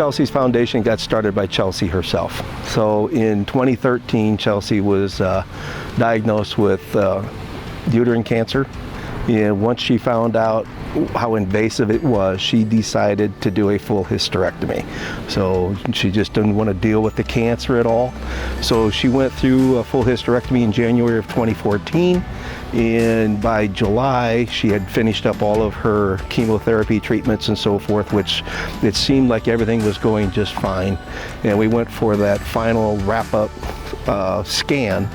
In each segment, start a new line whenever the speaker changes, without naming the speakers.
Chelsey's foundation got started by Chelsey herself. So in 2013, Chelsey was diagnosed with uterine cancer. And once she found out how invasive it was, she decided to do a full hysterectomy. So she just didn't want to deal with the cancer at all. So she went through a full hysterectomy in January of 2014. And by July, she had finished up all of her chemotherapy treatments and so forth, which it seemed like everything was going just fine. And we went for that final wrap-up scan.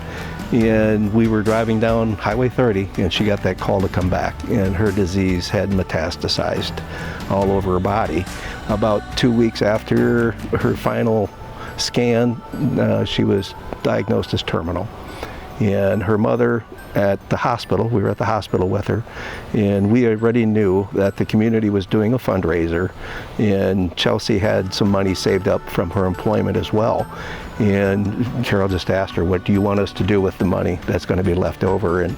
And we were driving down Highway 30 and she got that call to come back, and her disease had metastasized all over her body. About 2 weeks after her final scan, she was diagnosed as terminal. And her mother at the hospital, we were at the hospital with her, and we already knew that the community was doing a fundraiser, and Chelsey had some money saved up from her employment as well. And Carol just asked her, what do you want us to do with the money that's going to be left over? And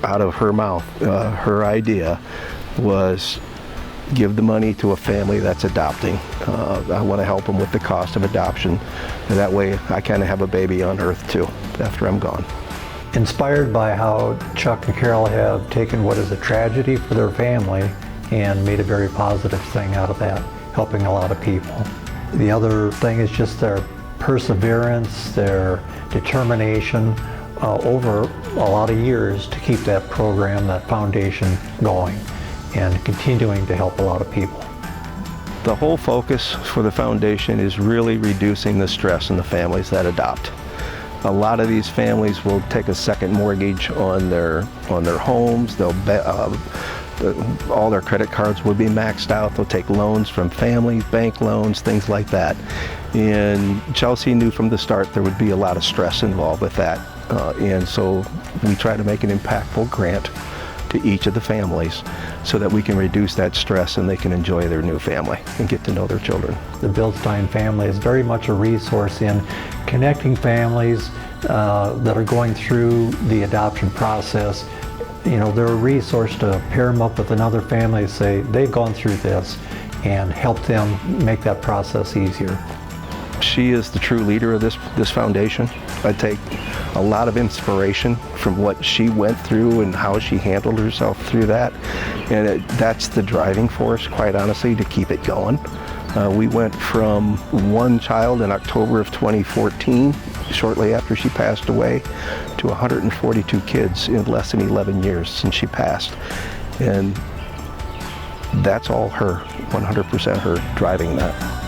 out of her mouth, her idea was give the money to a family that's adopting. I want to help them with the cost of adoption. And that way I kind of have a baby on earth too after I'm gone.
Inspired by how Chuck and Carol have taken what is a tragedy for their family and made a very positive thing out of that, helping a lot of people. The other thing is just their perseverance, their determination over a lot of years to keep that program, that foundation going and continuing to help a lot of people.
The whole focus for the foundation is really reducing the stress in the families that adopt. A lot of these families will take a second mortgage on their homes. They'll all their credit cards will be maxed out. They'll take loans from families, bank loans, things like that. And Chelsey knew from the start there would be a lot of stress involved with that. And so we try to make an impactful grant to each of the families so that we can reduce that stress and they can enjoy their new family and get to know their children.
The Bildstein family is very much a resource in connecting families that are going through the adoption process. You know, they're a resource to pair them up with another family and say they've gone through this and help them make that process easier.
She is the true leader of this foundation. I take a lot of inspiration from what she went through and how she handled herself through that. And that's the driving force, quite honestly, to keep it going. We went from one child in October of 2014, shortly after she passed away, to 142 kids in less than 11 years since she passed. And that's all her, 100% her driving that.